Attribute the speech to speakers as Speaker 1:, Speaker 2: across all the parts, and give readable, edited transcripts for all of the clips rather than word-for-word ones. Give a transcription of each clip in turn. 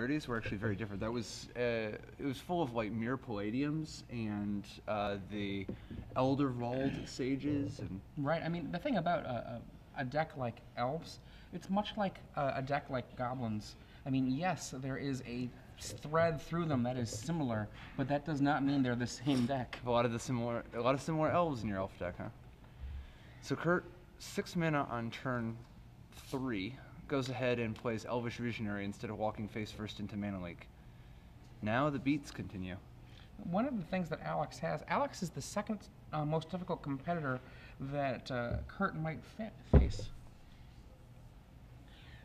Speaker 1: similarities were actually very different. That was it was full of like mere palladiums and the Elderwald sages and
Speaker 2: Right. I mean, the thing about a deck like elves, it's much like a deck like goblins. I mean, yes, there is a thread through them that is similar, but that does not mean they're the same deck.
Speaker 1: a lot of similar elves in your elf deck, huh? So Kurt, 6 mana on turn 3, goes ahead and plays Elvish Visionary instead of walking face first into Mana Leak. Now the beats continue.
Speaker 2: One of the things that Alex has, Alex is the second most difficult competitor that Kurt might face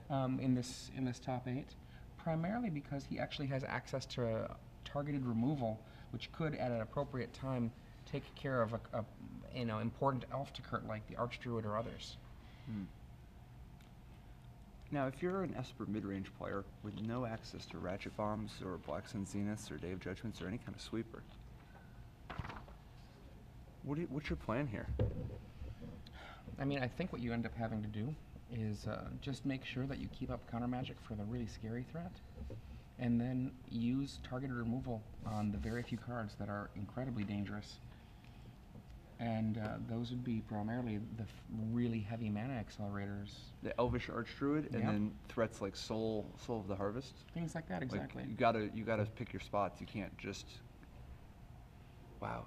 Speaker 2: in this top 8, primarily because he actually has access to targeted removal, which could, at an appropriate time, take care of a important elf to Kurt, like the Archdruid or others.
Speaker 1: Now, if you're an Esper mid-range player with no access to Ratchet Bombs or Black Sun Zeniths or Day of Judgments or any kind of sweeper, what's your plan here?
Speaker 2: I mean, I think what you end up having to do is just make sure that you keep up counter magic for the really scary threat, and then use targeted removal on the very few cards that are incredibly dangerous. And those would be primarily the really heavy mana accelerators.
Speaker 1: The Elvish Archdruid, and then threats like Soul of the Harvest.
Speaker 2: Things like that, exactly.
Speaker 1: Like you gotta pick your spots. You can't just. Wow.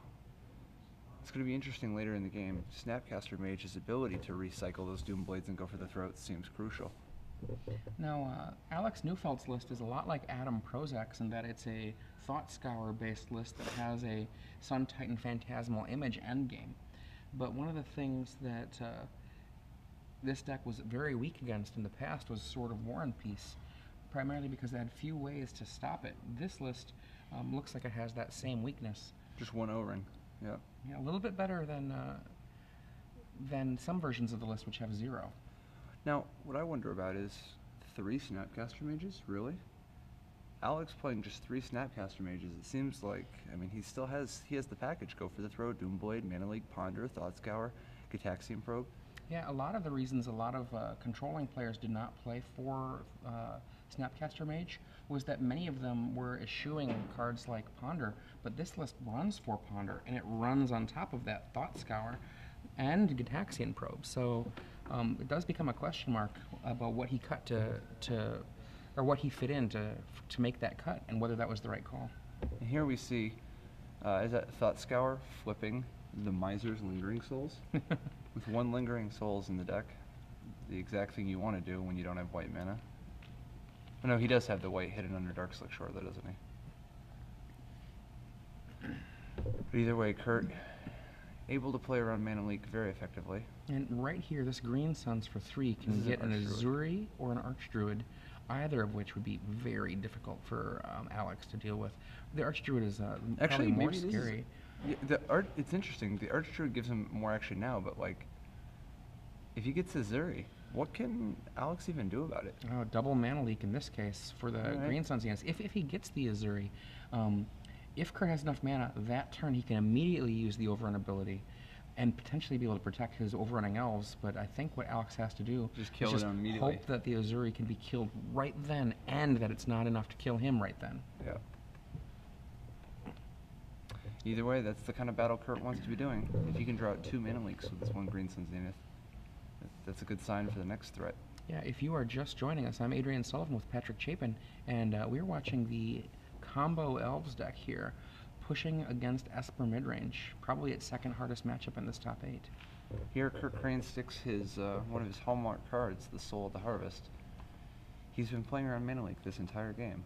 Speaker 1: It's going to be interesting later in the game. Snapcaster Mage's ability to recycle those Doom Blades and go for the throat seems crucial.
Speaker 2: Now, Alex Neufeldt's list is a lot like Adam Prozac's in that it's a Thought Scour-based list that has a Sun Titan Phantasmal Image endgame. But one of the things that this deck was very weak against in the past was Sword of War and Peace, primarily because it had few ways to stop it. This list looks like it has that same weakness.
Speaker 1: Just one O-ring, yeah.
Speaker 2: Yeah, a little bit better than some versions of the list which have 0.
Speaker 1: Now, what I wonder about is 3 Snapcaster Mages, really? Alex playing just 3 Snapcaster Mages, it seems like, I mean, he has the package. Go for the Throw, Doomblade, Mana Leak, Ponder, Thought Scour, Gitaxian Probe.
Speaker 2: Yeah, a lot of the reasons a lot of controlling players did not play for Snapcaster Mage was that many of them were eschewing cards like Ponder, but this list runs for Ponder, and it runs on top of that Thought Scour and Gitaxian Probe. So it does become a question mark about what he cut or what he fit in to make that cut, and whether that was the right call.
Speaker 1: And here we see, is that Thought Scour flipping the Miser's Lingering Souls? With 1 Lingering Souls in the deck, the exact thing you want to do when you don't have white mana. Oh, no, he does have the white hidden under Darkslick Shore, though, doesn't he? But either way, Kurt, able to play around Mana Leak very effectively.
Speaker 2: And right here, this Green Suns for 3 can get an Azuri or an Archdruid, either of which would be very difficult for Alex to deal with. The Archdruid is actually more scary.
Speaker 1: Yeah, it's interesting. The Archdruid gives him more action now, but like, if he gets Azuri, what can Alex even do about it?
Speaker 2: Oh, double Mana Leak in this case for the Green Suns. Yes, if he gets the Azuri, if Kurt has enough mana, that turn he can immediately use the Overrun ability and potentially be able to protect his overrunning elves. But I think what Alex has to do is just hope that the Azuri can be killed right then, and that it's not enough to kill him right then.
Speaker 1: Yeah. Either way, that's the kind of battle Kurt wants to be doing. If you can draw out 2 Mana Leaks with this 1 Green Sun Zenith, that's a good sign for the next threat.
Speaker 2: Yeah, if you are just joining us, I'm Adrian Sullivan with Patrick Chapin, and we're watching the combo Elves deck here, pushing against Esper midrange, probably its second hardest matchup in this top 8.
Speaker 1: Here, Kurt Crane sticks his one of his hallmark cards, the Soul of the Harvest. He's been playing around Mana Leak this entire game.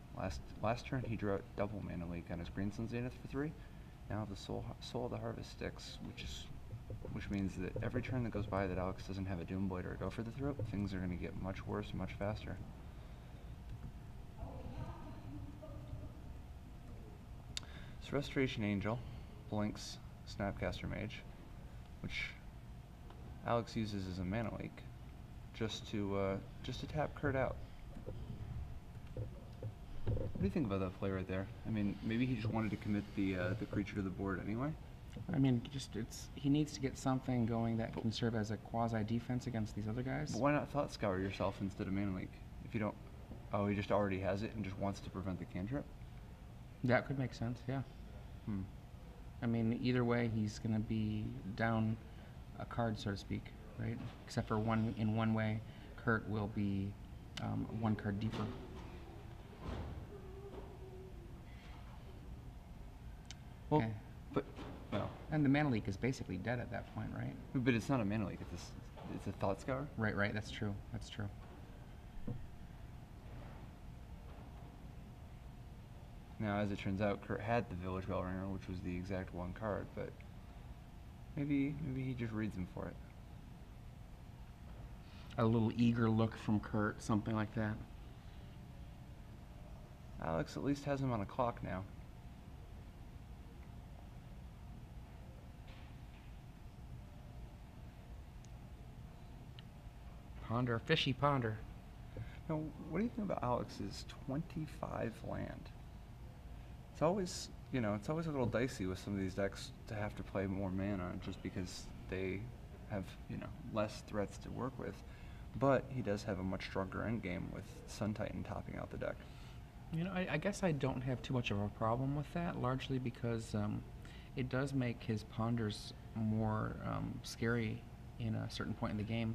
Speaker 1: Last turn, he drew out double Mana Leak on his Green Sun Zenith for 3. Now the Soul of the Harvest sticks, which means that every turn that goes by that Alex doesn't have a Doomblade or a Go for the Throat, things are going to get much worse, much faster. So Restoration Angel blinks Snapcaster Mage, which Alex uses as a Mana Leak, just to tap Kurt out. What do you think about that play right there? I mean, maybe he just wanted to commit the creature to the board anyway.
Speaker 2: I mean, he needs to get something going that can serve as a quasi defense against these other guys.
Speaker 1: But why not Thought Scour yourself instead of Mana Leak? If you don't, Oh, he just already has it and just wants to prevent the cantrip?
Speaker 2: That could make sense, yeah.
Speaker 1: Hmm.
Speaker 2: I mean, either way, he's going to be down a card, so to speak, right? Except for in one way, Kurt will be one card deeper.
Speaker 1: Well,
Speaker 2: Okay.
Speaker 1: but, well,
Speaker 2: And the Mana Leak is basically dead at that point, right?
Speaker 1: but it's not a mana leak. It's a Thought Scour.
Speaker 2: Right, that's true. That's true.
Speaker 1: Now, as it turns out, Kurt had the Village Bellringer, which was the exact one card, but maybe he just reads him for it.
Speaker 2: A little eager look from Kurt, something like that.
Speaker 1: Alex at least has him on a clock now.
Speaker 2: Ponder, fishy ponder.
Speaker 1: Now, what do you think about Alex's 25 land? It's always, it's always a little dicey with some of these decks to have to play more mana just because they have, less threats to work with. But he does have a much stronger endgame with Sun Titan topping out the deck.
Speaker 2: I guess I don't have too much of a problem with that, largely because it does make his ponders more scary in a certain point in the game.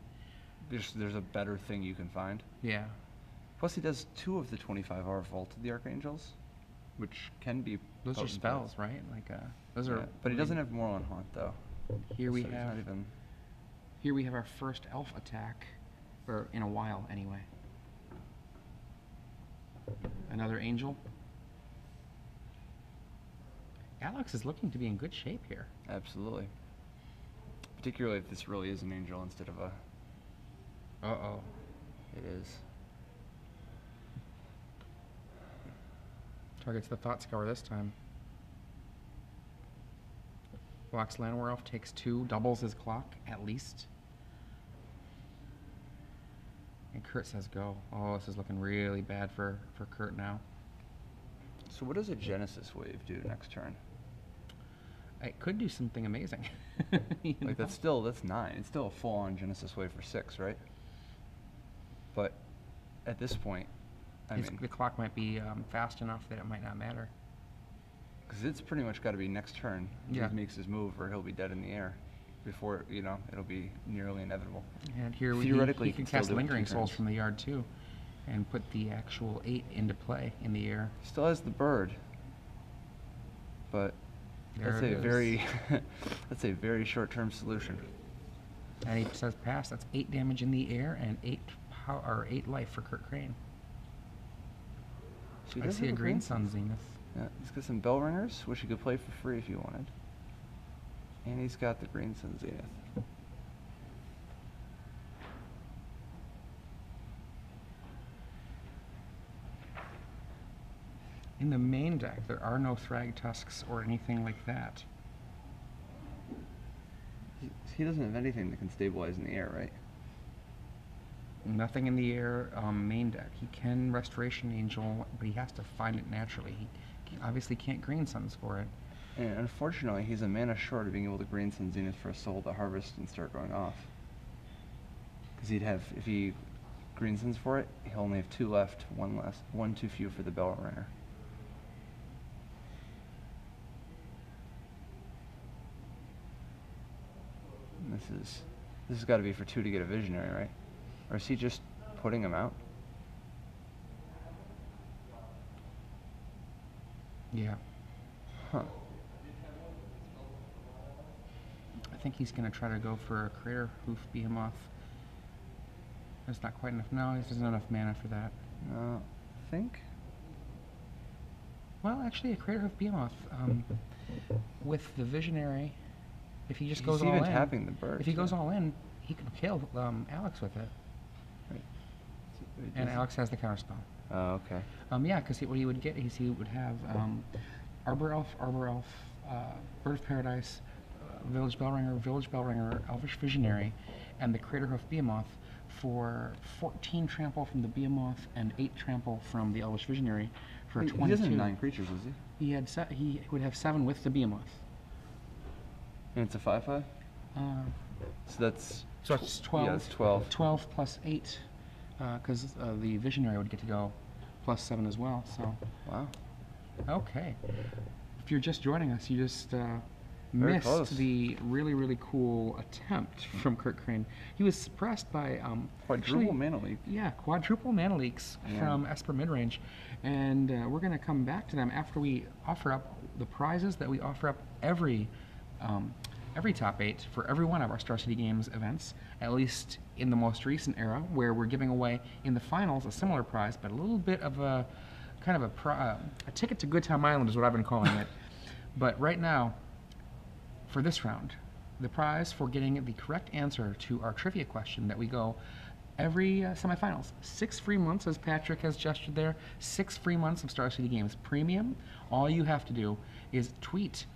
Speaker 1: There's a better thing you can find.
Speaker 2: Yeah.
Speaker 1: Plus, he does 2 of the 25 are Vault of the Archangels, which can be.
Speaker 2: Those are spells, right? Like those are.
Speaker 1: But he doesn't have Moral on Haunt though.
Speaker 2: Here we
Speaker 1: so he's
Speaker 2: have.
Speaker 1: Not even.
Speaker 2: Here we have our first elf attack, or in a while anyway. Another angel. Alex is looking to be in good shape here.
Speaker 1: Absolutely. Particularly if this really is an angel instead of a.
Speaker 2: Uh-oh.
Speaker 1: It is.
Speaker 2: Targets the Thought Scour this time. Blocks Land Werewolf, takes 2, doubles his clock, at least. And Kurt says go. Oh, this is looking really bad for Kurt now.
Speaker 1: So what does a Genesis Wave do next turn?
Speaker 2: It could do something amazing.
Speaker 1: Like that's 9. It's still a full-on Genesis Wave for 6, right? But at this point, I mean,
Speaker 2: the clock might be fast enough that it might not matter.
Speaker 1: because it's pretty much got to be next turn.
Speaker 2: Yeah.
Speaker 1: He makes his move, or he'll be dead in the air. Before it'll be nearly inevitable.
Speaker 2: And here
Speaker 1: Theoretically,
Speaker 2: he can
Speaker 1: still
Speaker 2: cast
Speaker 1: do it
Speaker 2: Lingering
Speaker 1: 2
Speaker 2: Souls
Speaker 1: turns.
Speaker 2: from the yard too, and put the actual 8 into play in the air.
Speaker 1: Still has the bird, but
Speaker 2: There
Speaker 1: that's
Speaker 2: it
Speaker 1: a
Speaker 2: is.
Speaker 1: very that's a very short-term solution.
Speaker 2: And he says pass. That's 8 damage in the air and 8 life for Kurt Crane.
Speaker 1: So he
Speaker 2: I
Speaker 1: does
Speaker 2: see
Speaker 1: have
Speaker 2: a Green
Speaker 1: Green
Speaker 2: Sun Zenith.
Speaker 1: Yeah, he's got some Bell Ringers, which he could play for free if he wanted, and he's got the Green Sun Zenith.
Speaker 2: In the main deck, there are no Thrag Tusks or anything like that.
Speaker 1: He doesn't have anything that can stabilize in the air, right?
Speaker 2: Nothing in the air main deck. He can Restoration Angel, but he has to find it naturally. He obviously can't Green Suns for it.
Speaker 1: And unfortunately, he's a mana short of being able to Green Sun Zenith for a soul to harvest and start going off. Because he'd have, if he Green Suns for it, he'll only have 2 left, 1 too few for the Bell Ringer. And this has got to be for 2 to get a Visionary, right? Or is he just putting him out?
Speaker 2: Yeah.
Speaker 1: Huh.
Speaker 2: I think he's going to try to go for a Crater Hoof Behemoth. There's not quite enough. No, he doesn't have enough mana for that.
Speaker 1: No, I think.
Speaker 2: Well, actually, a Crater Hoof Behemoth. With the Visionary, if he just
Speaker 1: He's
Speaker 2: goes all
Speaker 1: even
Speaker 2: in,
Speaker 1: tapping the bird.
Speaker 2: if he goes all in, he can kill Alex with it.
Speaker 1: Right.
Speaker 2: And Alex has the counterspell.
Speaker 1: Oh, okay.
Speaker 2: Yeah, because what he would get is he would have Arbor Elf, Bird of Paradise, Village Bellringer, Elvish Visionary, and the Crater Hoof Behemoth for 14 trample from the Behemoth and 8 trample from the Elvish Visionary for
Speaker 1: He
Speaker 2: 22.
Speaker 1: doesn't have 9 creatures, does he?
Speaker 2: He would have 7 with the Behemoth.
Speaker 1: And it's a 5/5?
Speaker 2: Uh,
Speaker 1: So that's.
Speaker 2: so it's 12.
Speaker 1: Yeah, it's 12.
Speaker 2: 12 plus 8, because the Visionary would get to go +7 as well. So,
Speaker 1: Wow.
Speaker 2: okay. If you're just joining us, you just
Speaker 1: Very
Speaker 2: missed
Speaker 1: close.
Speaker 2: the really, really cool attempt from Kurt Crane. He was suppressed by
Speaker 1: Quadruple mana leak.
Speaker 2: Yeah, quadruple mana leaks
Speaker 1: Yeah.
Speaker 2: from Esper Midrange. And we're going to come back to them after we offer up the prizes that we offer up every top 8 for every one of our Star City Games events, at least in the most recent era, where we're giving away in the finals a similar prize, but a little bit of a kind of a ticket to Good Time Island is what I've been calling it. But right now, for this round, the prize for getting the correct answer to our trivia question that we go every semifinals. 6 free months, as Patrick has gestured there. 6 free months of Star City Games Premium. All you have to do is tweet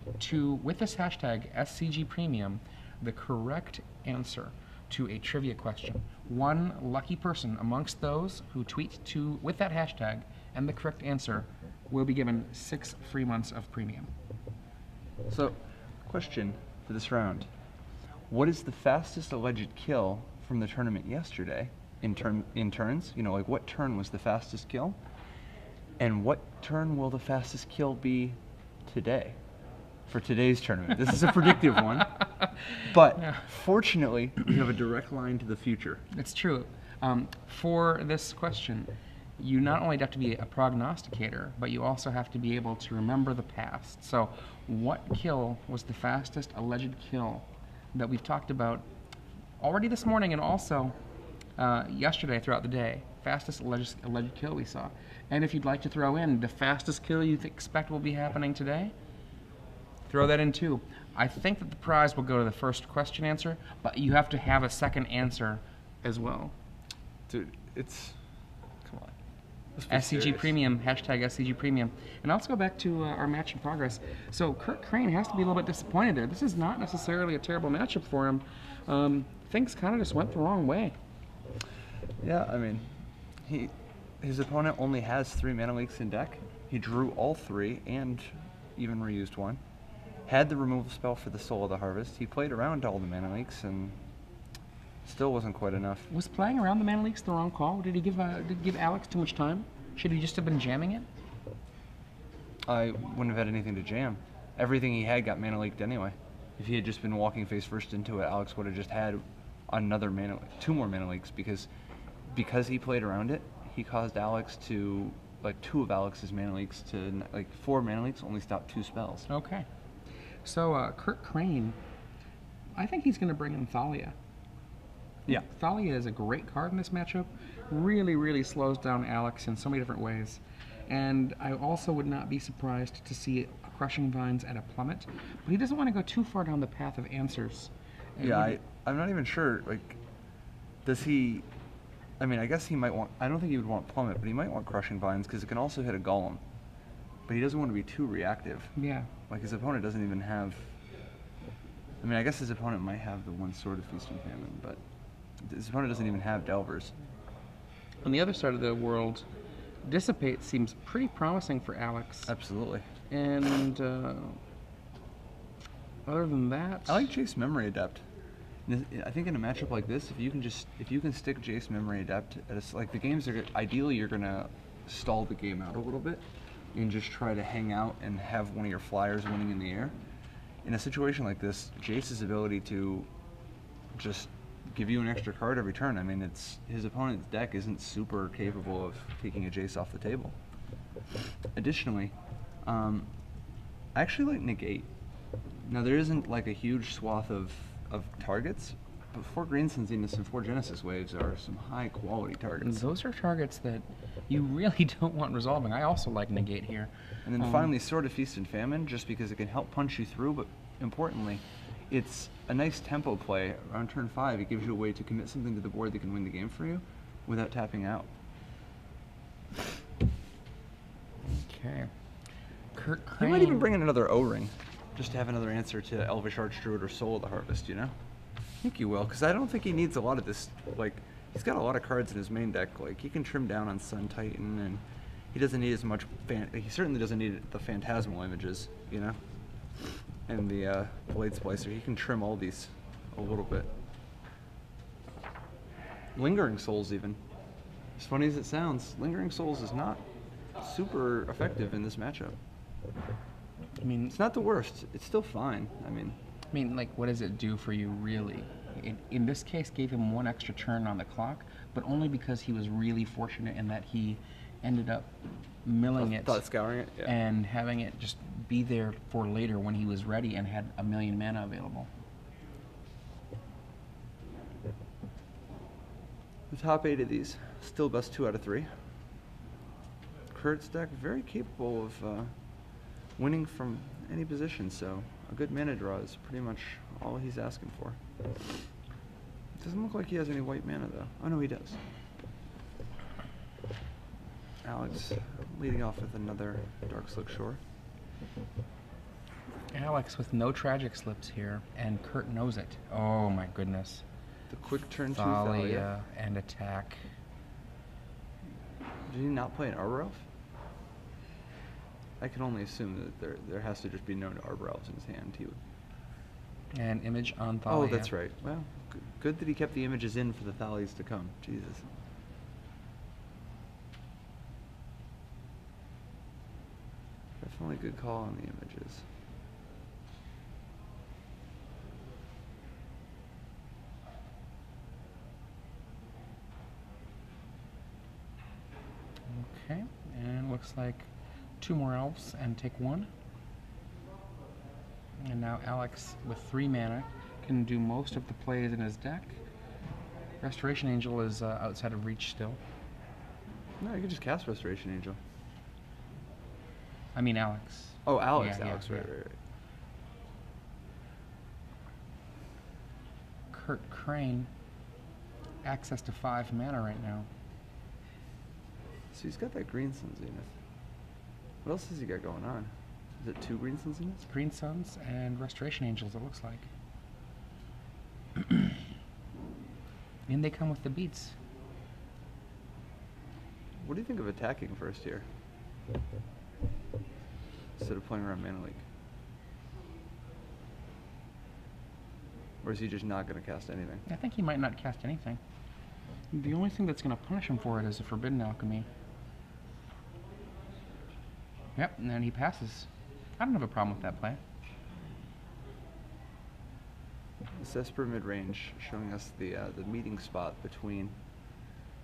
Speaker 2: with this hashtag SCG Premium, the correct answer to a trivia question. One lucky person amongst those who tweet with that hashtag and the correct answer will be given 6 free months of Premium.
Speaker 1: So, question for this round. What is the fastest alleged kill from the tournament yesterday in turns? You know, like what turn was the fastest kill? And what turn will the fastest kill be today? For today's tournament. This is a predictive one. But
Speaker 2: Yeah.
Speaker 1: fortunately, we have a direct line to the future.
Speaker 2: It's true. For this question, you not only have to be a prognosticator, but you also have to be able to remember the past. So, what kill was the fastest alleged kill that we've talked about already this morning and also yesterday throughout the day? Fastest alleged kill we saw. And if you'd like to throw in the fastest kill you expect will be happening today, throw that in too. I think that the prize will go to the first question answer, but you have to have a second answer as well.
Speaker 1: Dude, it's... Come on. Let's be
Speaker 2: SCG
Speaker 1: serious.
Speaker 2: Premium, hashtag SCG Premium. And let's go back to our match in progress. So Kurt Crane has to be a little bit disappointed there. This is not necessarily a terrible matchup for him. Things kind of just went the wrong way.
Speaker 1: Yeah, I mean, his opponent only has 3 mana leaks in deck. He drew all 3 and even reused 1. Had the removal spell for the Soul of the Harvest. He played around all the mana leaks and still wasn't quite enough.
Speaker 2: Was playing around the mana leaks the wrong call? Did he give Alex too much time? Should he just have been jamming it?
Speaker 1: I wouldn't have had anything to jam. Everything he had got mana leaked anyway. If he had just been walking face first into it, Alex would have just had another 2 more mana leaks because he played around it. He caused Alex to, like 2 of Alex's mana leaks to, like 4 mana leaks only stopped 2 spells.
Speaker 2: Okay. So Kurt Crane, I think he's going to bring in Thalia.
Speaker 1: Yeah.
Speaker 2: Thalia is a great card in this matchup. Really, really slows down Alex in so many different ways. And I also would not be surprised to see Crushing Vines at a plummet. But he doesn't want to go too far down the path of answers.
Speaker 1: Yeah, I'm not even sure, like, does he... I mean, I guess he might want... I don't think he would want plummet, but he might want Crushing Vines because it can also hit a Golem. But he doesn't want to be too reactive.
Speaker 2: Yeah.
Speaker 1: Like, his opponent doesn't even have... I mean, I guess his opponent might have the 1 Sword of Feast and Famine, but his opponent doesn't even have Delvers.
Speaker 2: On the other side of the world, Dissipate seems pretty promising for Alex.
Speaker 1: Absolutely.
Speaker 2: And other than that...
Speaker 1: I like Jace Memory Adept. I think in a matchup like this, if you can stick Jace Memory Adept at like the games are ideally you're gonna stall the game out a little bit and just try to hang out and have one of your flyers winning in the air. In a situation like this, Jace's ability to just give you an extra card every turn. I mean, his opponent's deck isn't super capable of taking a Jace off the table. Additionally, I actually like Negate. Now there isn't like a huge swath of targets, but 4 Green Sun Zeniths and 4 Genesis Waves are some high quality targets.
Speaker 2: Those are targets that you really don't want resolving. I also like Negate here.
Speaker 1: And then finally, Sword of Feast and Famine, just because it can help punch you through, but importantly, it's a nice tempo play. Around turn 5, it gives you a way to commit something to the board that can win the game for you without tapping out.
Speaker 2: Okay. Kurt
Speaker 1: He
Speaker 2: Crane.
Speaker 1: might even bring in another O-Ring, just to have another answer to Elvish Archdruid or Soul of the Harvest, you know? I think you will, because I don't think he needs a lot of this, like, he's got a lot of cards in his main deck, like, he can trim down on Sun Titan, and he doesn't need as much, he certainly doesn't need the Phantasmal images, you know? And the Blade Splicer, he can trim all these a little bit. Lingering Souls, even. As funny as it sounds, Lingering Souls is not super effective in this matchup.
Speaker 2: I mean,
Speaker 1: It's not the worst. It's still fine.
Speaker 2: like, what does it do for you, really? It, in this case, gave him one extra turn on the clock, but only because he was really fortunate in that he ended up milling it,
Speaker 1: Scouring it, yeah.
Speaker 2: and having it just be there for later when he was ready and had a million mana available.
Speaker 1: The top 8 of these, still best 2 out of 3. Kurt's deck very capable of winning from any position, so a good mana draw is pretty much all he's asking for. Doesn't look like he has any white mana though. Oh no, he does. Alex leading off with another Dark Slick Shore.
Speaker 2: Alex with no tragic slips here, and Kurt knows it. Oh my goodness.
Speaker 1: The quick turn 2
Speaker 2: Thalia
Speaker 1: Thalia.
Speaker 2: and attack.
Speaker 1: Did he not play an Arbor Elf? I can only assume that there has to just be known Arbor Elves in his hand. He would.
Speaker 2: And image on Thalia.
Speaker 1: Oh, that's right. Well, good that he kept the images in for the Thalias to come. Jesus. Definitely a good call on the images.
Speaker 2: Okay, and looks like 2 more elves and take 1. And now Alex, with 3 mana, can do most of the plays in his deck. Restoration Angel is outside of reach still.
Speaker 1: No, you can just cast Restoration Angel.
Speaker 2: I mean Alex.
Speaker 1: Oh, Alex,
Speaker 2: Yeah,
Speaker 1: Alex,
Speaker 2: yeah,
Speaker 1: right,
Speaker 2: yeah.
Speaker 1: right.
Speaker 2: Kurt Crane, access to 5 mana right now.
Speaker 1: So he's got that Green Sun Zenith. What else has he got going on? Is it 2 Green Sun Zeniths?
Speaker 2: Green Suns and Restoration Angels, it looks like. And they come with the beats.
Speaker 1: What do you think of attacking first here? Instead of playing around Mana Leak? Or is he just not going to cast anything?
Speaker 2: I think he might not cast anything. The only thing that's going to punish him for it is a Forbidden Alchemy. Yep, and then he passes. I don't have a problem with that play.
Speaker 1: The Esper mid-range showing us the meeting spot between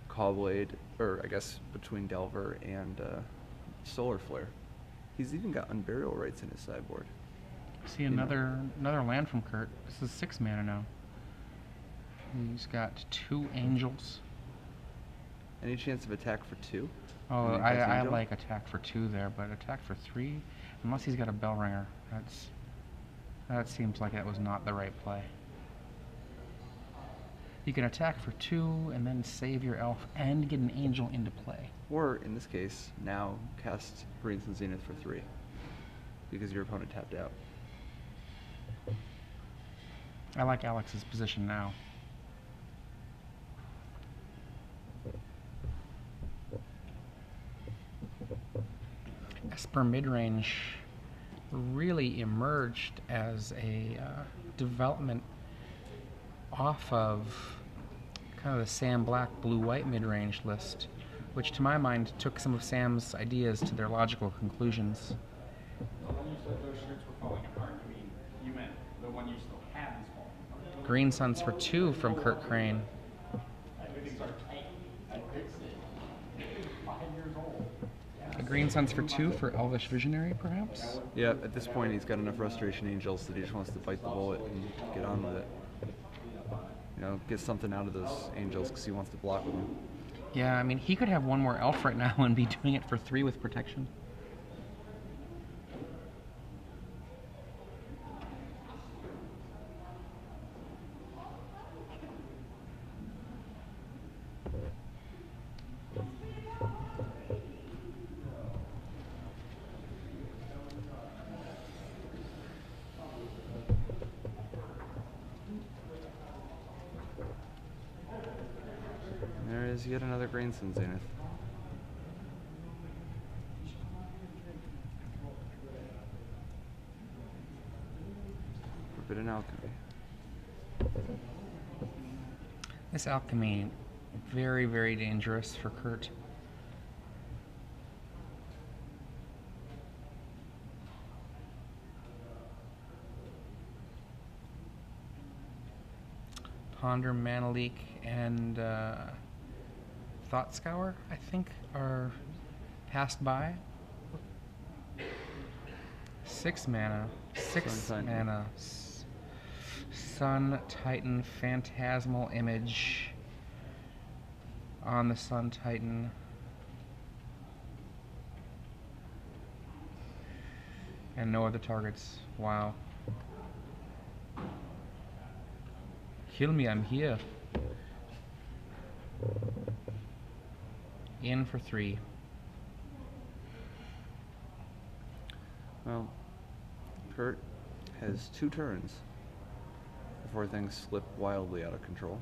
Speaker 1: Callblade, or I guess between Delver and Solar Flare. He's even got Unburial Rights in his sideboard.
Speaker 2: See another land from Kurt. This is 6 mana now. He's got 2 angels.
Speaker 1: Any chance of attack for 2?
Speaker 2: Oh,
Speaker 1: And then cast
Speaker 2: I
Speaker 1: Angel?
Speaker 2: like attack for 2 there, but attack for 3, unless he's got a Bell Ringer. That seems like that was not the right play. You can attack for 2 and then save your elf and get an angel into play.
Speaker 1: Or, in this case, now cast Green Sun Zenith for 3. Because your opponent tapped out.
Speaker 2: I like Alex's position now. Esper midrange really emerged as a development off of kind of the Sam Black blue-white midrange list, which to my mind took some of Sam's ideas to their logical conclusions.
Speaker 3: When you said those shirts were falling apart, you meant the one you still have is falling apart.
Speaker 2: Green Suns for 2 from Kurt Crane.
Speaker 3: Everything's tight. I fixed it. 5 years old.
Speaker 2: A Green Suns for 2 for Elvish Visionary, perhaps?
Speaker 1: Yeah, at this point he's got enough Restoration Angels that he just wants to bite the bullet and get on with it. You know, get something out of those angels because he wants to block with them.
Speaker 2: Yeah, I mean, he could have one more elf right now and be doing it for 3 with protection.
Speaker 1: There is yet another Green Sun Zenith. Forbidden Alchemy.
Speaker 2: This alchemy, very, very dangerous for Kurt. Ponder, Mana Leak, and Thought Scour, I think, are passed by. 6 mana. 6
Speaker 1: Sun Titan.
Speaker 2: mana. Sun Titan Phantasmal Image on the Sun Titan. And no other targets. Wow. Kill me, I'm here. In for 3.
Speaker 1: Well, Kurt has 2 turns before things slip wildly out of control.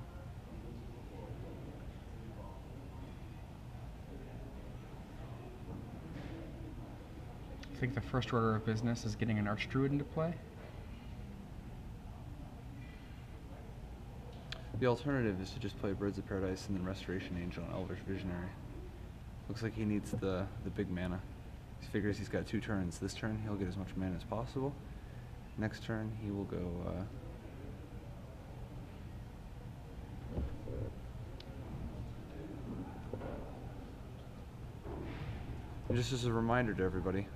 Speaker 2: I think the first order of business is getting an Archdruid into play.
Speaker 1: The alternative is to just play Birds of Paradise and then Restoration Angel and Elvish Visionary. Looks like he needs the big mana. He figures he's got 2 turns. This turn he'll get as much mana as possible. Next turn he will go and just as a reminder to everybody,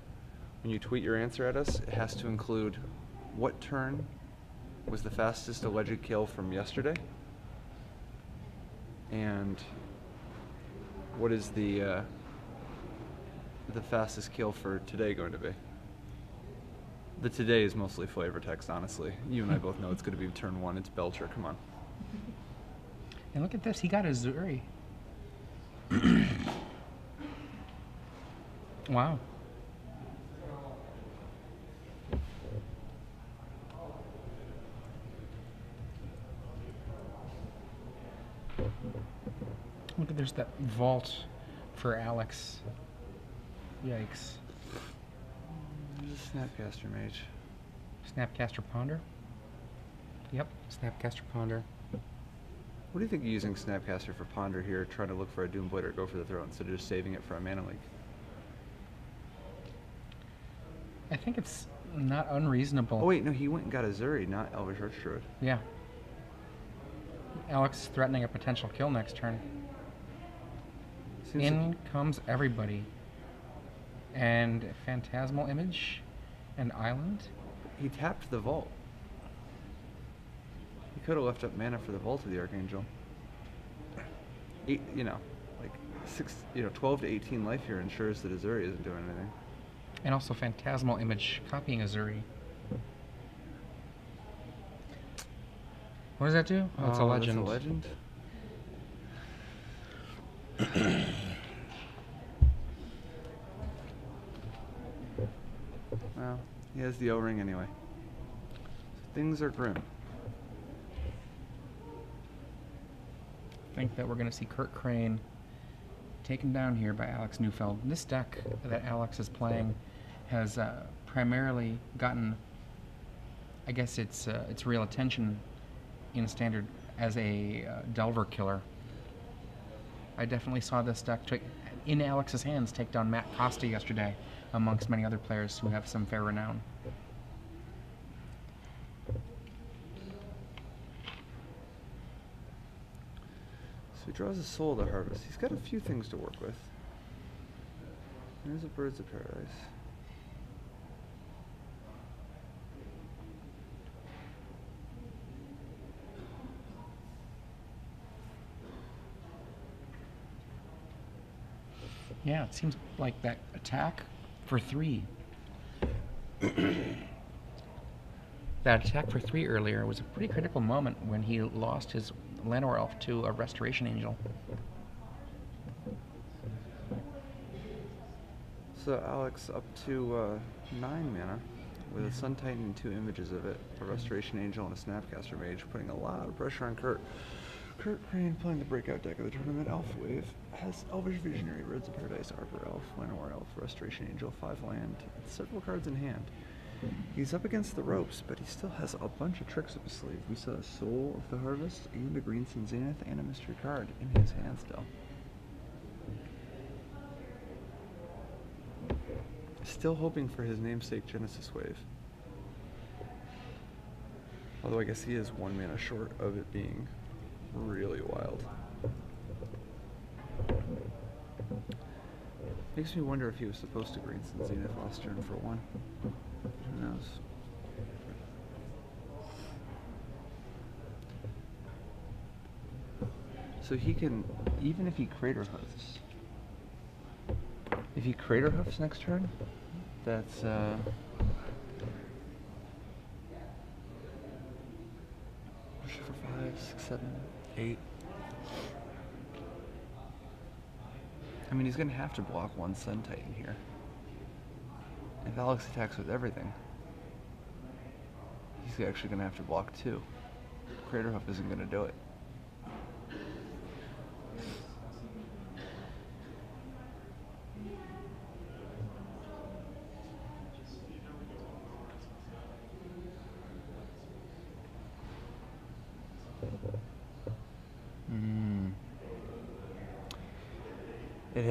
Speaker 1: when you tweet your answer at us, it has to include what turn was the fastest alleged kill from yesterday, and what is the fastest kill for today going to be. The today is mostly flavor text, honestly. You and I both know it's going to be turn 1. It's Belcher. Come on.
Speaker 2: And look at this. He got a Zuri. Wow. Look at, there's that vault for Alex. Yikes.
Speaker 1: Snapcaster Mage.
Speaker 2: Snapcaster Ponder? Yep, Snapcaster Ponder.
Speaker 1: What do you think of using Snapcaster for Ponder here, trying to look for a Doomblade or go for the throw instead of just saving it for a mana leak?
Speaker 2: I think it's not unreasonable.
Speaker 1: Oh wait, no, he went and got a Zuri, not Elvish Archdruid.
Speaker 2: Yeah. Alex is threatening a potential kill next turn.
Speaker 1: Seems
Speaker 2: In
Speaker 1: like
Speaker 2: comes everybody. And Phantasmal Image and Island.
Speaker 1: he tapped the vault. He could have left up mana for the Vault of the Archangel. 8, like 12 to 18 life here ensures that Azuri isn't doing anything.
Speaker 2: And also Phantasmal Image copying Azuri. What does that do? Oh, it's a legend.
Speaker 1: That's a legend. Well, he has the O-ring anyway. So things are grim.
Speaker 2: I think that we're going to see Kurt Crane taken down here by Alex Neufeldt. This deck that Alex is playing has primarily gotten, I guess, its real attention in Standard as a Delver killer. I definitely saw this deck in Alex's hands take down Matt Costa yesterday, amongst many other players who have some fair renown.
Speaker 1: So he draws a Soul of the Harvest. He's got a few things to work with. There's a Birds of Paradise.
Speaker 2: Yeah, it seems like that attack for 3. That attack for 3 earlier was a pretty critical moment when he lost his Llanowar Elf to a Restoration Angel.
Speaker 1: So Alex up to 9 mana with a Sun Titan and 2 images of it, a Restoration Angel and a Snapcaster Mage, putting a lot of pressure on Kurt. Kurt Crane, playing the breakout deck of the tournament, Alpha Wave, has Elvish Visionary, Birds of Paradise, Arbor Elf, Llanowar Elf, Restoration Angel, 5 land, several cards in hand. He's up against the ropes, but he still has a bunch of tricks up his sleeve. We saw a Soul of the Harvest and a Green Sun Zenith and a mystery card in his hand still. Still hoping for his namesake Genesis Wave. Although I guess he is 1 mana short of it being really wild. Makes me wonder if he was supposed to Greenson Zenith last turn for 1. Who knows? So he can, even if he crater hoofs, if he crater hoofs next turn, that's push for 5, 6, 7, 8. I mean, he's gonna have to block 1 Sun Titan here. If Alex attacks with everything, he's actually gonna have to block 2. Crater hoof isn't gonna do it. It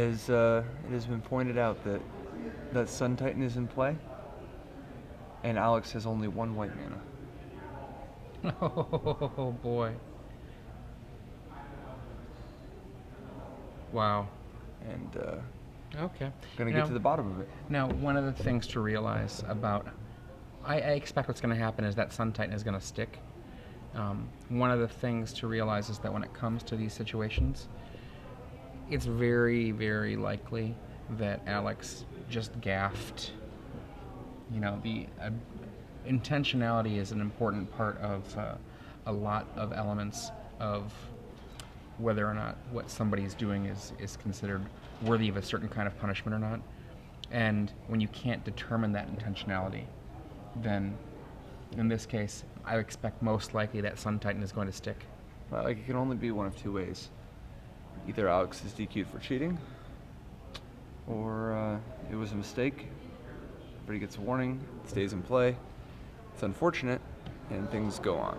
Speaker 1: has been pointed out that Sun Titan is in play, and Alex has only 1 white mana.
Speaker 2: Oh boy. Wow.
Speaker 1: And
Speaker 2: Okay.
Speaker 1: gonna get to the bottom of it.
Speaker 2: Now, one of the things to realize about, I expect what's going to happen is that Sun Titan is going to stick. One of the things to realize is that when it comes to these situations, it's very, very likely that Alex just gaffed. You know, the intentionality is an important part of a lot of elements of whether or not what somebody's doing is considered worthy of a certain kind of punishment or not. And when you can't determine that intentionality, then in this case, I expect most likely that Sun Titan is going to stick.
Speaker 1: Well, like, it can only be one of 2 ways. Either Alex is DQ'd for cheating, or it was a mistake. Everybody gets a warning, it stays in play. It's unfortunate, and things go on.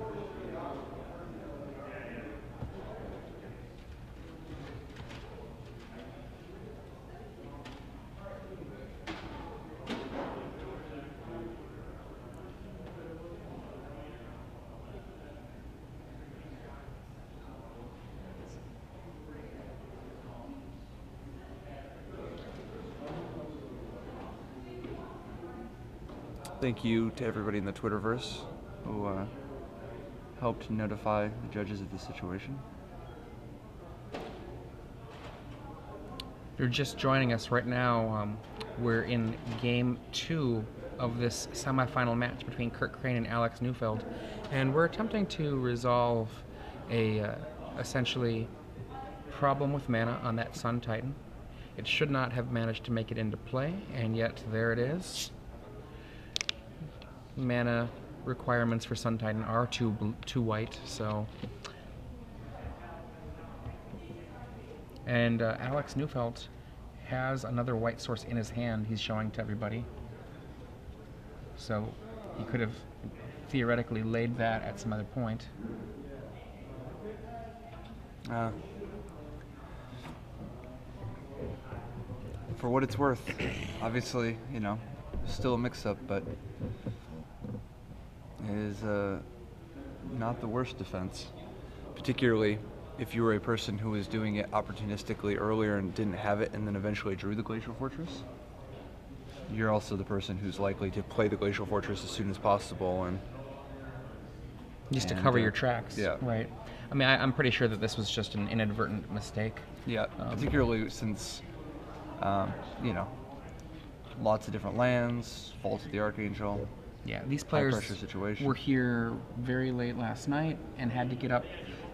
Speaker 1: Thank you to everybody in the Twitterverse who helped notify the judges of the situation.
Speaker 2: If you're just joining us right now, we're in Game 2 of this semifinal match between Kurt Crane and Alex Neufeldt, and we're attempting to resolve a essentially problem with mana on that Sun Titan. It should not have managed to make it into play, and yet there it is. Mana requirements for Sun Titan are too white, so. And Alex Neufeldt has another white source in his hand he's showing to everybody. So he could have theoretically laid that at some other point.
Speaker 1: For what it's worth, obviously, you know, still a mix-up, but it is not the worst defense, particularly if you were a person who was doing it opportunistically earlier and didn't have it and then eventually drew the Glacial Fortress. You're also the person who's likely to play the Glacial Fortress as soon as possible and
Speaker 2: just to cover your tracks.
Speaker 1: Yeah.
Speaker 2: Right. I mean, I'm pretty sure that this was just an inadvertent mistake.
Speaker 1: Yeah, particularly since, you know, lots of different lands, Fault of the Archangel.
Speaker 2: Yeah, these players
Speaker 1: high-pressure situation.
Speaker 2: were here very late last night and had to get up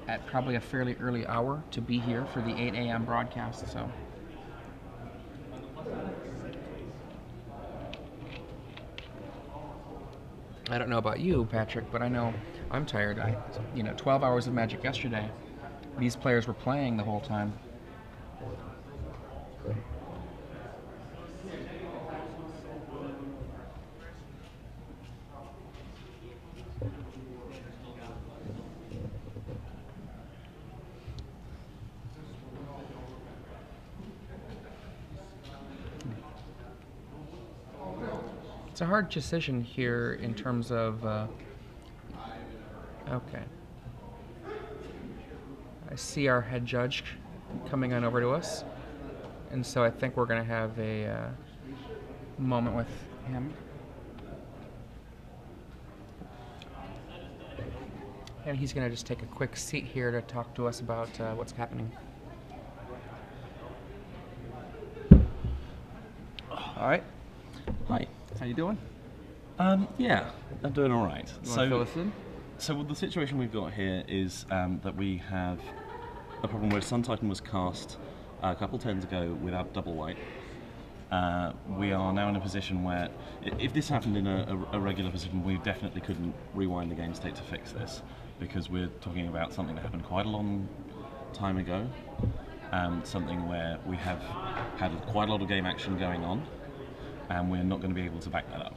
Speaker 2: at probably a fairly early hour to be here for the 8 a.m. broadcast, so. I don't know about you, Patrick, but I know I'm tired. 12 hours of Magic yesterday. These players were playing the whole time. It's a hard decision here in terms of, okay. I see our head judge coming on over to us, and so I think we're going to have a moment with him. And he's going to just take a quick seat here to talk to us about what's happening.
Speaker 1: All right.
Speaker 4: Hi.
Speaker 1: How you doing?
Speaker 4: Yeah, I'm doing all right.
Speaker 1: You want to fill us in?
Speaker 4: So the situation we've got here is that we have a problem where Sun Titan was cast a couple turns ago without double white. We are now in a position where, if this happened in a regular position, we definitely couldn't rewind the game state to fix this, because we're talking about something that happened quite a long time ago, something where we have had quite a lot of game action going on, and we're not going to be able to back that up.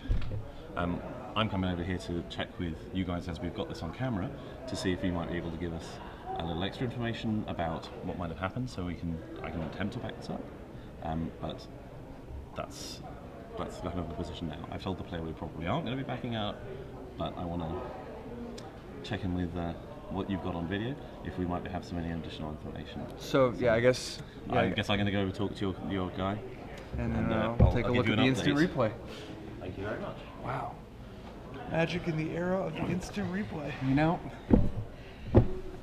Speaker 4: I'm coming over here to check with you guys as we've got this on camera to see if you might be able to give us a little extra information about what might have happened, so I can attempt to back this up. But that's kind of the position now. I've told the player we probably aren't going to be backing up, but I want to check in with what you've got on video, if we might have some any additional information.
Speaker 1: So yeah, I guess. Yeah,
Speaker 4: I'm going to go over talk to your guy,
Speaker 1: and then
Speaker 4: I'll
Speaker 1: take a
Speaker 4: give
Speaker 1: look
Speaker 4: you
Speaker 1: at
Speaker 4: an
Speaker 1: the instant
Speaker 4: update.
Speaker 1: replay.
Speaker 4: Thank you very much.
Speaker 1: Wow. Magic in the era of the instant replay.
Speaker 2: You know,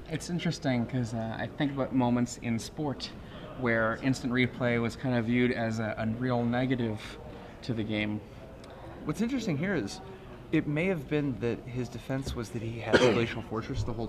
Speaker 2: it's interesting because I think about moments in sport where instant replay was kind of viewed as a real negative to the game.
Speaker 1: What's interesting here is it may have been that his defense was that he had the Glacial Fortress the whole